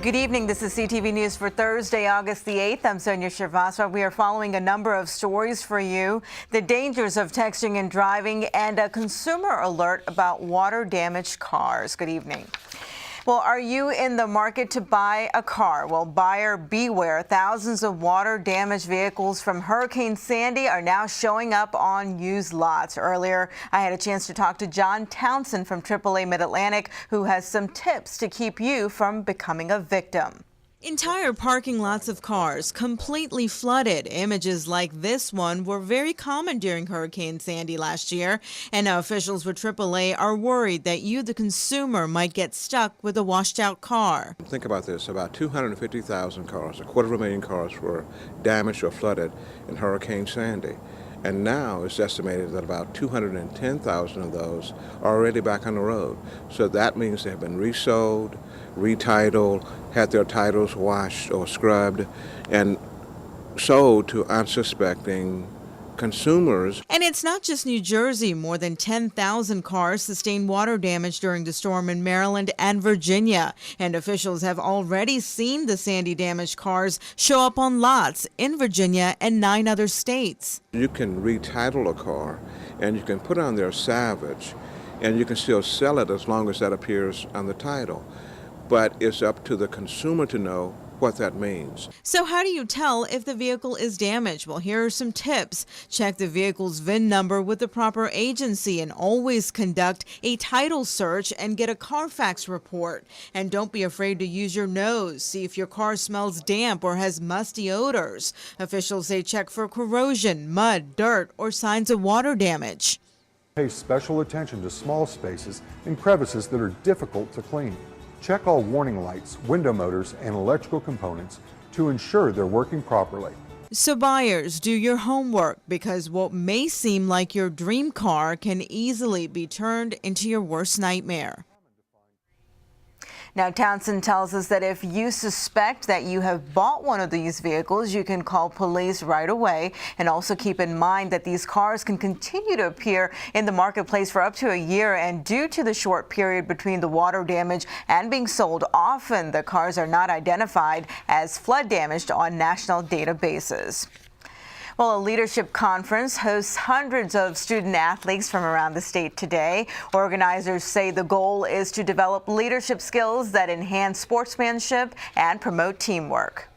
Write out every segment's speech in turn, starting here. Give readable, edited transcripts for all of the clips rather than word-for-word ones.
Good evening. This is CTV News for Thursday, August the 8th. I'm Sonia Shrivastava. We are following a number of stories for you. The dangers of texting and driving and a consumer alert about water-damaged cars. Good evening. Well, are you in the market to buy a car? Well, buyer beware. Thousands of water-damaged vehicles from Hurricane Sandy are now showing up on used lots. Earlier, I had a chance to talk to John Townsend from AAA Midatlantic, who has some tips to keep you from becoming a victim. Entire parking lots of cars completely flooded. Images like this one were very common during Hurricane Sandy last year, and now officials with AAA are worried that you, the consumer, might get stuck with a washed-out car. Think about this. About 250,000 cars, 250,000 cars were damaged or flooded in Hurricane Sandy. And now it's estimated that about 210,000 of those are already back on the road. So that means they have been resold, retitled, had their titles washed or scrubbed, and sold to unsuspecting consumers. And it's not just New Jersey. More than 10,000 cars sustained water damage during the storm in Maryland and Virginia. And officials have already seen the Sandy damaged cars show up on lots in Virginia and 9 other states. You can retitle a car and you can put on there salvage, and you can still sell it as long as that appears on the title. But it's up to the consumer to know what that means. So how do you tell if the vehicle is damaged? Well, here are some tips. Check the vehicle's VIN number with the proper agency, and always conduct a title search and get a Carfax report. And don't be afraid to use your nose. See if your car smells damp or has musty odors. Officials say check for corrosion, mud, dirt, or signs of water damage. Pay special attention to small spaces and crevices that are difficult to clean. Check all warning lights, window motors, and electrical components to ensure they're working properly. So buyers, do your homework, because what may seem like your dream car can easily be turned into your worst nightmare. Now, Townsend tells us that if you suspect that you have bought one of these vehicles, you can call police right away. And also keep in mind that these cars can continue to appear in the marketplace for up to a year. And due to the short period between the water damage and being sold, often the cars are not identified as flood damaged on national databases. Well, a leadership conference hosts hundreds of student athletes from around the state today. Organizers say the goal is to develop leadership skills that enhance sportsmanship and promote teamwork.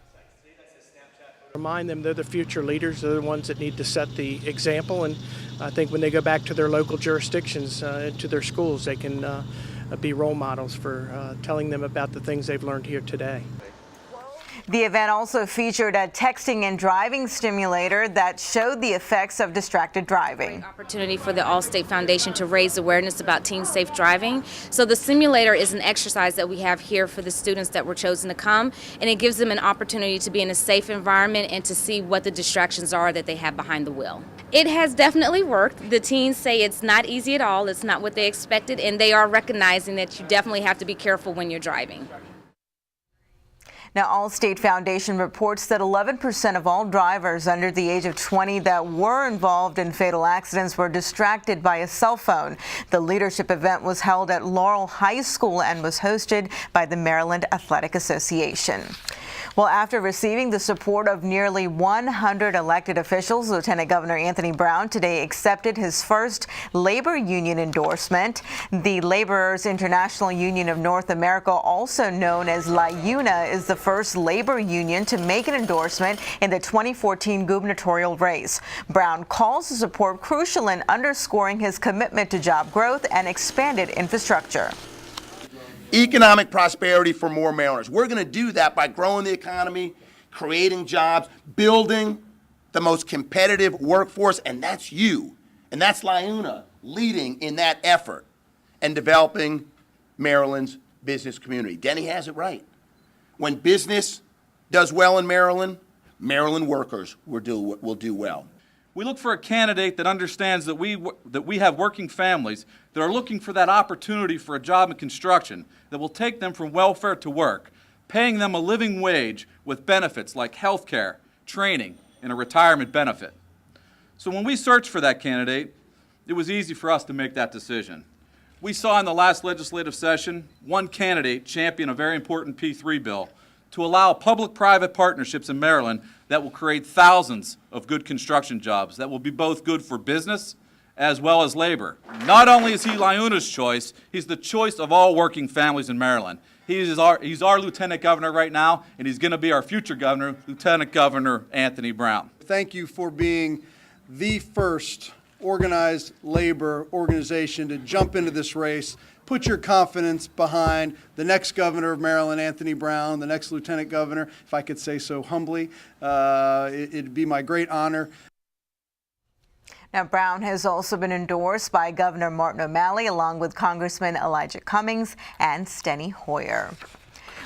Remind them they're the future leaders. They're the ones that need to set the example. And I think when they go back to their local jurisdictions, to their schools, they can be role models for telling them about the things they've learned here today. The event also featured a texting and driving simulator that showed the effects of distracted driving. Great opportunity for the Allstate Foundation to raise awareness about teen safe driving. So the simulator is an exercise that we have here for the students that were chosen to come, and it gives them an opportunity to be in a safe environment and to see what the distractions are that they have behind the wheel. It has definitely worked. The teens say it's not easy at all. It's not what they expected, and they are recognizing that you definitely have to be careful when you're driving. Now, Allstate Foundation reports that 11% of all drivers under the age of 20 that were involved in fatal accidents were distracted by a cell phone. The leadership event was held at Laurel High School and was hosted by the Maryland Athletic Association. Well, after receiving the support of nearly 100 elected officials, Lieutenant Governor Anthony Brown today accepted his first labor union endorsement. The Laborers International Union of North America, also known as LIUNA, is the first labor union to make an endorsement in the 2014 gubernatorial race. Brown calls the support crucial in underscoring his commitment to job growth and expanded infrastructure. Economic prosperity for more Marylanders. We're going to do that by growing the economy, creating jobs, building the most competitive workforce, and that's you. And that's LIUNA leading in that effort and developing Maryland's business community. Denny has it right. When business does well in Maryland, Maryland workers will do well. We look for a candidate that understands that we have working families that are looking for that opportunity for a job in construction that will take them from welfare to work, paying them a living wage with benefits like health care, training, and a retirement benefit. So when we searched for that candidate, it was easy for us to make that decision. We saw in the last legislative session one candidate champion a very important P3 bill to allow public-private partnerships in Maryland that will create thousands of good construction jobs that will be both good for business as well as labor. Not only is he Liuna's choice, he's the choice of all working families in Maryland. He's our lieutenant governor right now, and he's going to be our future governor, Lieutenant Governor Anthony Brown. Thank you for being the first organized labor organization to jump into this race. Put your confidence behind the next governor of Maryland, Anthony Brown, the next lieutenant governor, if I could say so humbly. It'd be my great honor. Now, Brown has also been endorsed by Governor Martin O'Malley, along with Congressman Elijah Cummings and Steny Hoyer.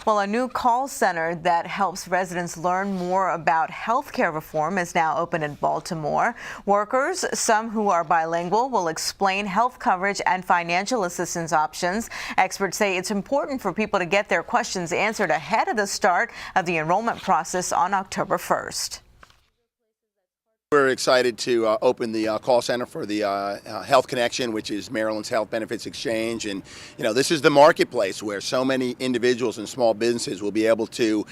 Well, a new call center that helps residents learn more about health care reform is now open in Baltimore. Workers, some who are bilingual, will explain health coverage and financial assistance options. Experts say it's important for people to get their questions answered ahead of the start of the enrollment process on October 1st. We're excited to open the call center for the Health Connection, which is Maryland's Health Benefits Exchange. And, this is the marketplace where so many individuals and small businesses will be able to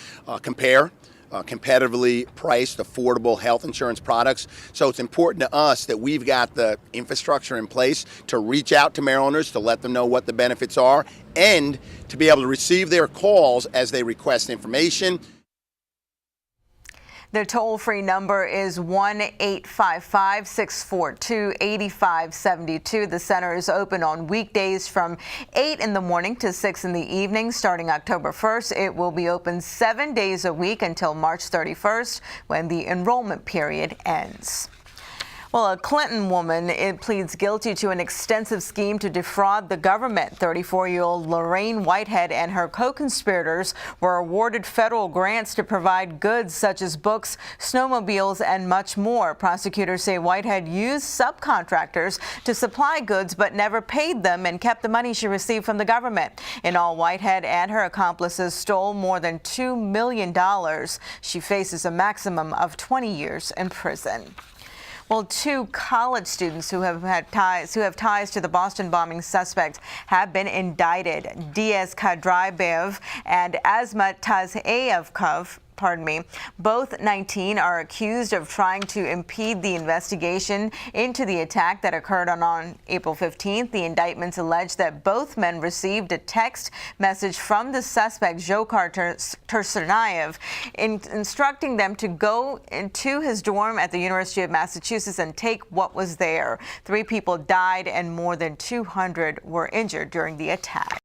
compare competitively priced, affordable health insurance products. So it's important to us that we've got the infrastructure in place to reach out to Marylanders, to let them know what the benefits are, and to be able to receive their calls as they request information. The toll-free number is 1-855-642-8572. The center is open on weekdays from 8 in the morning to 6 in the evening. Starting October 1st, it will be open 7 days a week until March 31st, when the enrollment period ends. Well, a Clinton woman pleads guilty to an extensive scheme to defraud the government. 34-year-old Lorraine Whitehead and her co-conspirators were awarded federal grants to provide goods such as books, snowmobiles, and much more. Prosecutors say Whitehead used subcontractors to supply goods but never paid them and kept the money she received from the government. In all, Whitehead and her accomplices stole more than $2 million. She faces a maximum of 20 years in prison. Well, 2 college students who have ties to the Boston bombing suspect have been indicted. Diaz Kadrayev and Azmat Tazayevkov, both 19, are accused of trying to impede the investigation into the attack that occurred on April 15th. The indictments allege that both men received a text message from the suspect, Dzhokhar Tursunayev, instructing them to go into his dorm at the University of Massachusetts and take what was there. 3 people died and more than 200 were injured during the attack.